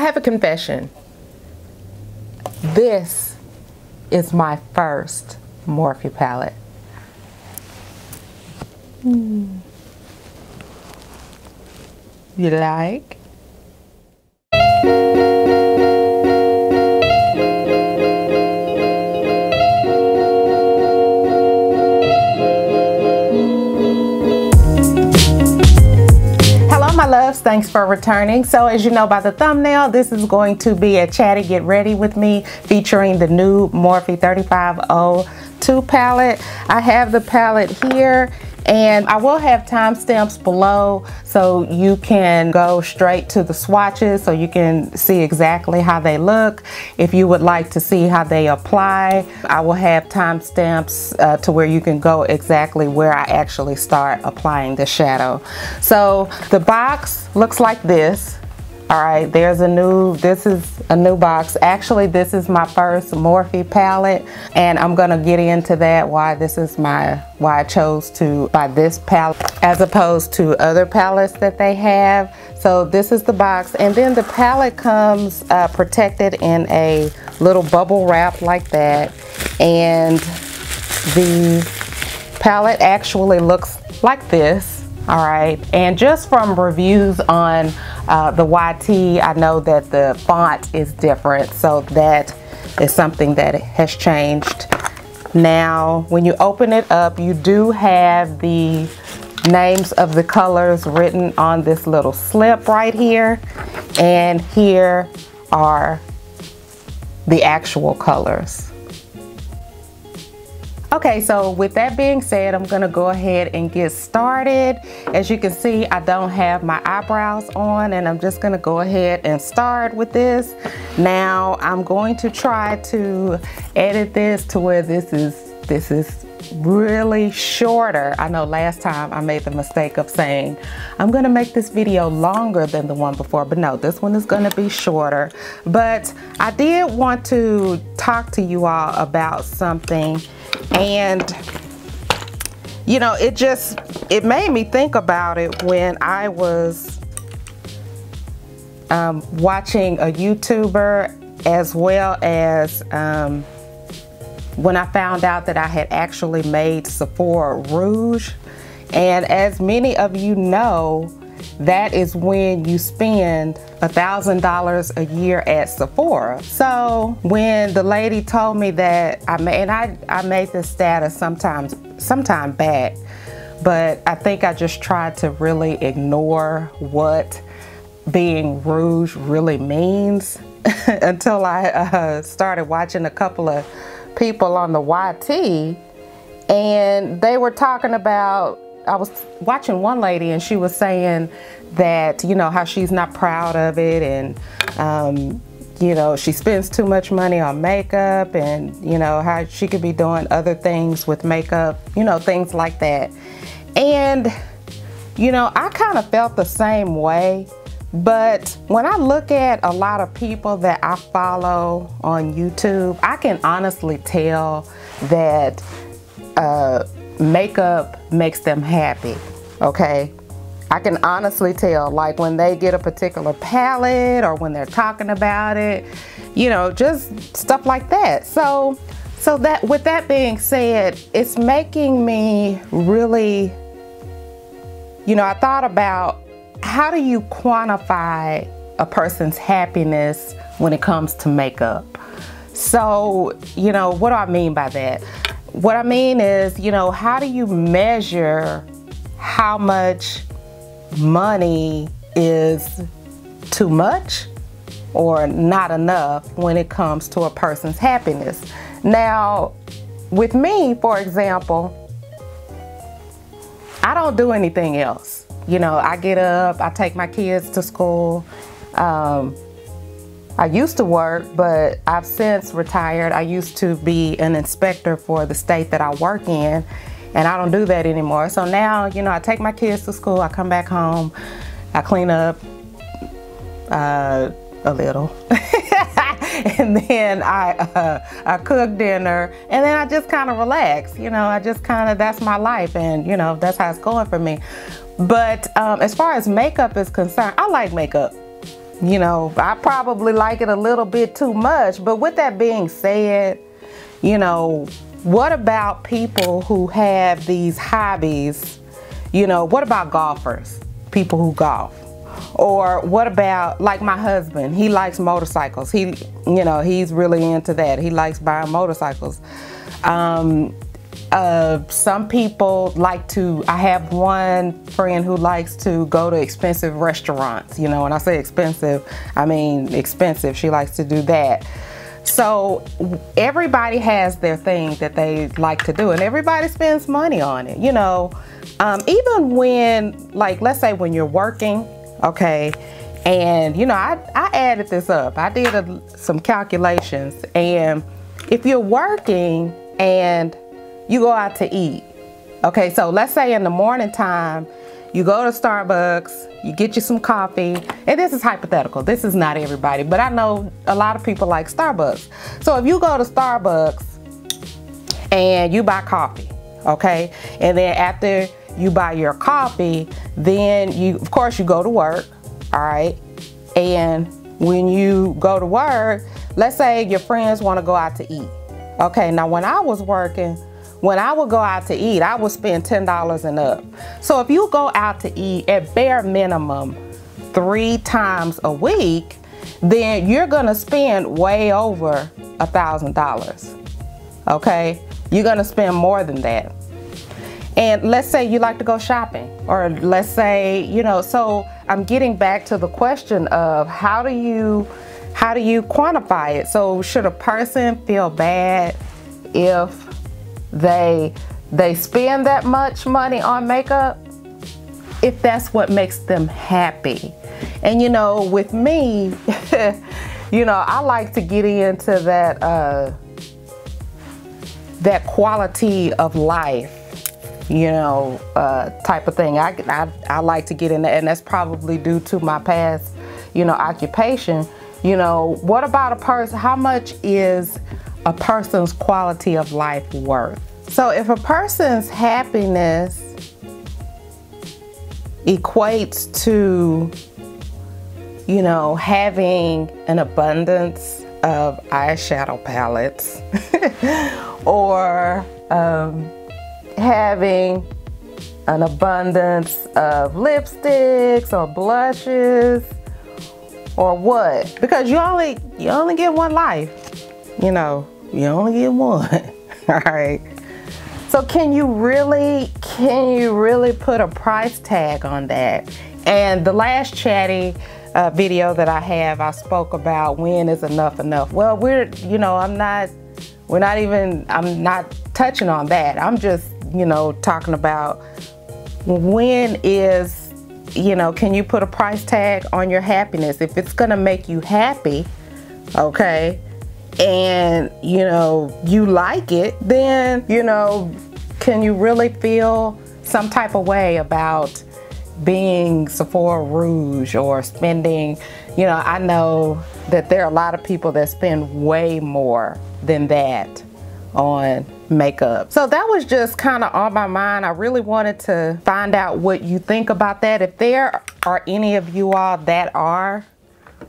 have a confession. This is my first Morphe palette. You like? My loves, thanks for returning. So as you know by the thumbnail, this is going to be a Chatty Get Ready With Me featuring the new Morphe 3502 palette. I have the palette here and I will have timestamps below so you can go straight to the swatches so you can see exactly how they look. If you would like to see how they apply, I will have timestamps to where you can go exactly where I actually start applying the shadow. So the box looks like this. All right, this is a new box. Actually, this is my first Morphe palette, and I'm gonna get into that, why I chose to buy this palette as opposed to other palettes that they have. So this is the box, and then the palette comes protected in a little bubble wrap like that, and the palette actually looks like this. All right, and just from reviews on the YT, I know that the font is different, so that is something that has changed. Now, when you open it up, you do have the names of the colors written on this little slip right here, and here are the actual colors. Okay, so with that being said, I'm gonna go ahead and get started. As you can see, I don't have my eyebrows on, and I'm just gonna go ahead and start with this. Now, I'm going to try to edit this to where this is really shorter. I know last time I made the mistake of saying, I'm gonna make this video longer than the one before, but no, this one is gonna be shorter. But I did want to talk to you all about something, and you know, it made me think about it when I was watching a YouTuber, as well as when I found out that I had actually made Sephora Rouge. And as many of you know, that is when you spend $1,000 a year at Sephora. So when the lady told me that, I made this status sometime back, but I think I just tried to really ignore what being rouge really means until I started watching a couple of people on the YT, and they were talking about, I was watching one lady and she was saying that, you know, how she's not proud of it, and you know, she spends too much money on makeup, and you know, how she could be doing other things with makeup, you know, things like that. And you know, I kind of felt the same way. But when I look at a lot of people that I follow on YouTube, I can honestly tell that makeup makes them happy, okay? I can honestly tell, like when they get a particular palette or when they're talking about it, you know, just stuff like that. So that, with that being said, it's making me really, you know, I thought about, how do you quantify a person's happiness when it comes to makeup? So, you know, what do I mean by that? What I mean is, you know, how do you measure how much money is too much or not enough when it comes to a person's happiness? Now, with me, for example, I don't do anything else. You know, I get up, I take my kids to school. I used to work, but I've since retired. I used to be an inspector for the state that I work in, and I don't do that anymore. So now, you know, I take my kids to school, I come back home, I clean up a little, and then I cook dinner, and then I just kind of relax. You know, I just kind of, that's my life, and you know, that's how it's going for me. But as far as makeup is concerned, I like makeup. You know, I probably like it a little bit too much. But with that being said, you know, what about people who have these hobbies? You know, what about golfers? People who golf. Or what about, like my husband, he likes motorcycles. He, you know, he's really into that. He likes buying motorcycles. Some people like to, I have one friend who likes to go to expensive restaurants. You know, when I say expensive, I mean expensive. She likes to do that. So everybody has their thing that they like to do, and everybody spends money on it, you know. Even when, like, let's say when you're working, okay, and you know, I added this up. I did some calculations, and if you're working and you go out to eat, okay, so let's say in the morning time, you go to Starbucks, you get you some coffee, and this is hypothetical. This is not everybody, but I know a lot of people like Starbucks. So if you go to Starbucks and you buy coffee, okay, and then after you buy your coffee, then you, of course, you go to work, all right, and when you go to work, let's say your friends want to go out to eat, okay. Now, when I was working, when I would go out to eat, I would spend $10 and up. So if you go out to eat at bare minimum 3 times a week, then you're gonna spend way over $1,000, okay? You're gonna spend more than that. And let's say you like to go shopping, or let's say, you know, so I'm getting back to the question of how do you quantify it? So should a person feel bad if they spend that much money on makeup, if that's what makes them happy? And you know, with me, you know, I like to get into that quality of life, you know, type of thing. I like to get in there, and that's probably due to my past, you know, occupation. You know, what about a person? How much is a person's quality of life worth? So if a person's happiness equates to, you know, having an abundance of eyeshadow palettes or having an abundance of lipsticks or blushes, or what? Because you only get one life, you know. You only get one. All right. So can you really put a price tag on that? And the last Chatty video that I have, I spoke about when is enough enough. Well, you know, I'm not touching on that. I'm just, you know, talking about when is, you know, can you put a price tag on your happiness? If it's gonna make you happy, okay, and you know, you like it, then, you know, can you really feel some type of way about being Sephora Rouge or spending, you know, I know that there are a lot of people that spend way more than that on makeup. So that was just kind of on my mind. I really wanted to find out what you think about that. If there are any of you all that are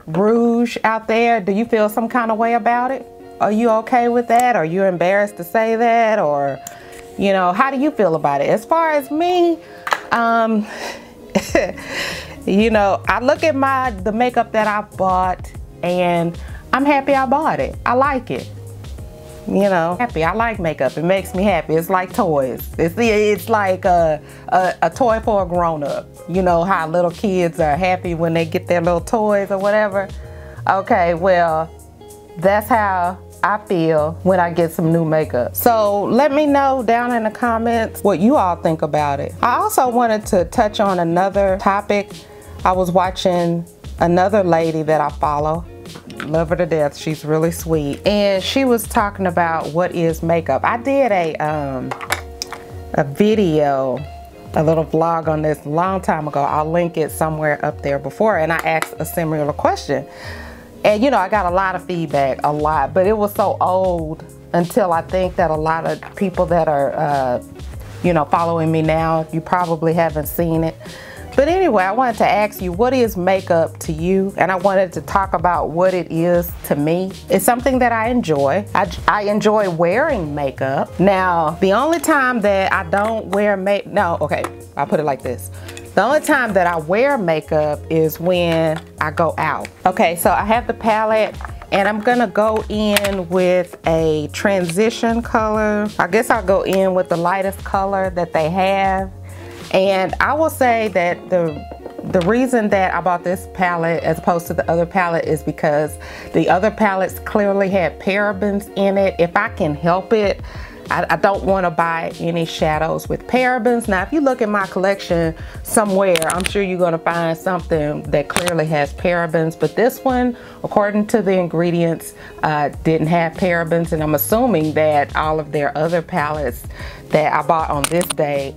rouge out there, do you feel some kind of way about it? Are you okay with that? Are you embarrassed to say that? Or, you know, how do you feel about it? As far as me, you know, I look at the makeup that I bought and I'm happy I bought it. I like it. You know, happy. I like makeup. It makes me happy. It's like toys. It's like a toy for a grown-up. You know how little kids are happy when they get their little toys or whatever. Okay, well, that's how I feel when I get some new makeup. So let me know down in the comments what you all think about it. I also wanted to touch on another topic. I was watching another lady that I follow. Love her to death. She's really sweet. And she was talking about what is makeup. I did a video, a little vlog on this a long time ago. I'll link it somewhere up there before. And I asked a similar question. And you know, I got a lot of feedback, a lot. But it was so old until I think that a lot of people that are, you know, following me now, you probably haven't seen it. But anyway, I wanted to ask you, what is makeup to you? And I wanted to talk about what it is to me. It's something that I enjoy. I enjoy wearing makeup. Now, the only time that I don't wear I'll put it like this. The only time that I wear makeup is when I go out. Okay, so I have the palette and I'm gonna go in with a transition color. I guess I'll go in with the lightest color that they have. And I will say that the reason that I bought this palette as opposed to the other palette is because the other palettes clearly had parabens in it. If I can help it, I don't want to buy any shadows with parabens. Now, if you look at my collection somewhere, I'm sure you're going to find something that clearly has parabens. But this one, according to the ingredients, didn't have parabens. And I'm assuming that all of their other palettes that I bought on this day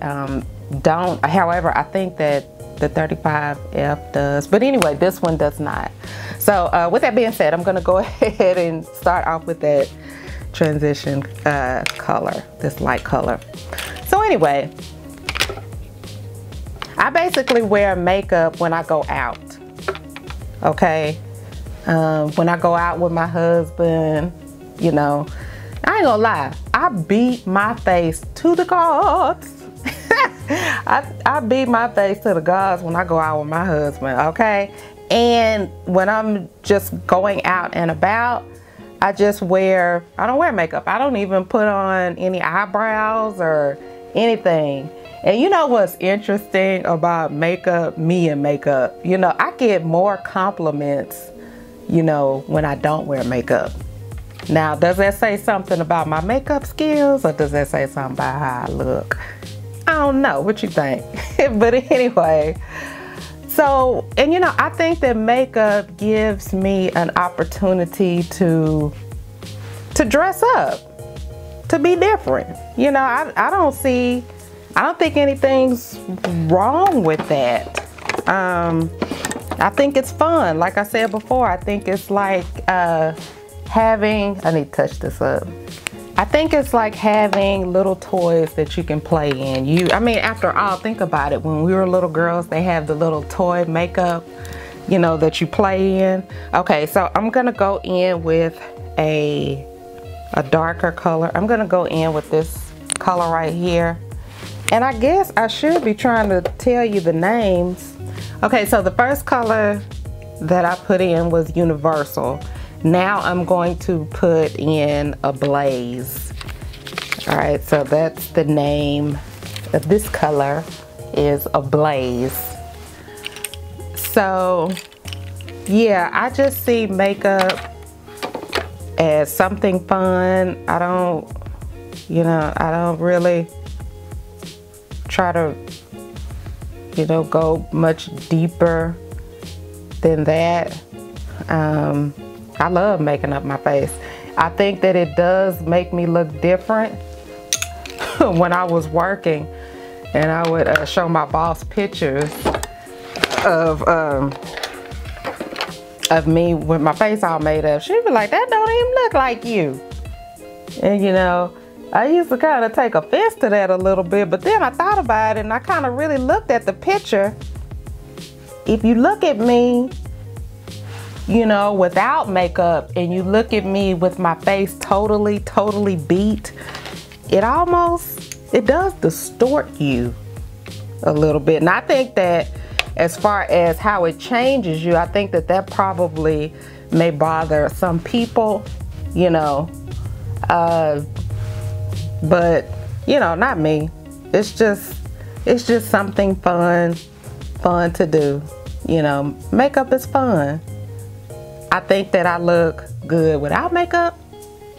don't. However, I think that the 35F does. But anyway, this one does not. So with that being said, I'm going to go ahead and start off with that transition color, this light color. So anyway, I basically wear makeup when I go out. Okay, when I go out with my husband, you know, I ain't gonna lie, I beat my face to the gods. I beat my face to the gods when I go out with my husband, okay? And when I'm just going out and about, I don't wear makeup. I don't even put on any eyebrows or anything. And you know what's interesting about makeup, me and makeup? You know, I get more compliments, you know, when I don't wear makeup. Now, does that say something about my makeup skills or does that say something about how I look? I don't know. What you think? But anyway, so, and you know, I think that makeup gives me an opportunity to dress up, to be different. You know, I don't think anything's wrong with that. I think it's fun. Like I said before, I think it's like I need to touch this up. I think it's like having little toys that you can play in. I mean, after all, think about it. When we were little girls, they have the little toy makeup, you know, that you play in. Okay, so I'm gonna go in with a darker color. I'm gonna go in with this color right here. And I guess I should be trying to tell you the names. Okay, so the first color that I put in was Universal. Now I'm going to put in a Blaze. All right, so that's the name of this color, is a Blaze. So yeah, I just see makeup as something fun. I don't really try to, you know, go much deeper than that. I love making up my face. I think that it does make me look different. When I was working and I would show my boss pictures of me with my face all made up, she'd be like, that don't even look like you. And you know, I used to kind of take offense to that a little bit, but then I thought about it and I kind of really looked at the picture. If you look at me, you know, without makeup, and you look at me with my face totally beat, it does distort you a little bit. And I think that as far as how it changes you, I think that probably may bother some people, you know, but you know, not me. It's just something fun to do. You know, makeup is fun. I think that I look good without makeup,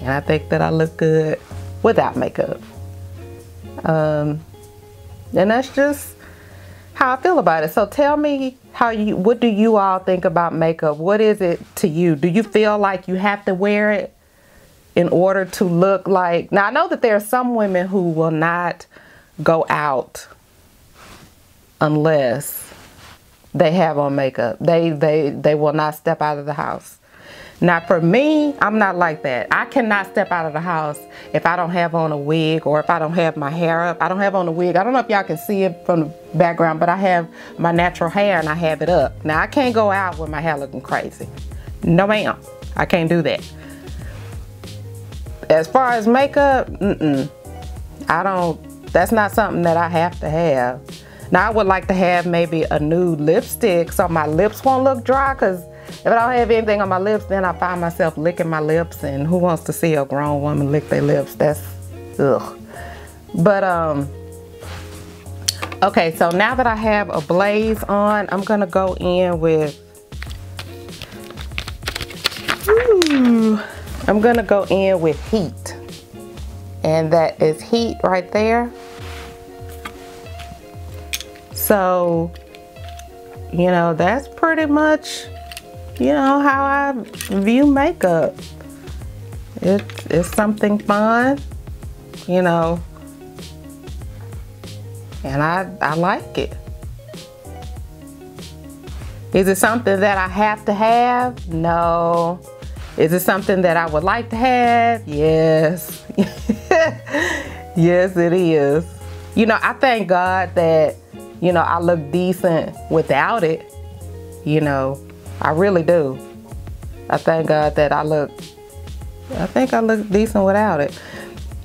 and I think that I look good without makeup. And that's just how I feel about it. So tell me what do you all think about makeup? What is it to you? Do you feel like you have to wear it in order to look like, now I know that there are some women who will not go out unless they have on makeup. They will not step out of the house. Now for me, I'm not like that. I cannot step out of the house if I don't have on a wig or if I don't have my hair up. I don't have on a wig. I don't know if y'all can see it from the background, but I have my natural hair and I have it up. Now I can't go out with my hair looking crazy. No ma'am, I can't do that. As far as makeup, that's not something that I have to have. Now I would like to have maybe a nude lipstick so my lips won't look dry, because if I don't have anything on my lips, then I find myself licking my lips, and who wants to see a grown woman lick their lips? That's ugh. But okay, so now that I have a blaze on, I'm gonna go in with heat, and that is heat right there. So, you know, that's pretty much, you know, how I view makeup. It's something fun, you know, and I like it. Is it something that I have to have? No. Is it something that I would like to have? Yes. Yes, it is. You know, I thank God that, you know, I look decent without it. You know, I really do. I thank God that I think I look decent without it.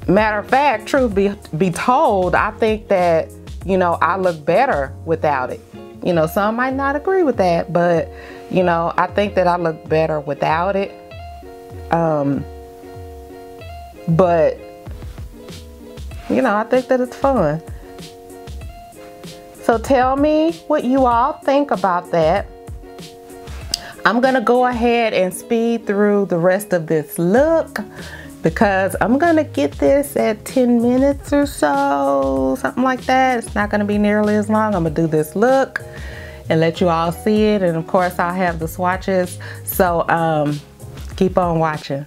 Matter of fact, truth be told, I think that, you know, I look better without it. You know, some might not agree with that, but, you know, I think that I look better without it. But, you know, I think that it's fun. So tell me what you all think about that. I'm gonna go ahead and speed through the rest of this look because I'm gonna get this at 10 minutes or so, something like that. It's not gonna be nearly as long. I'm gonna do this look and let you all see it. And of course I'll have the swatches. So keep on watching.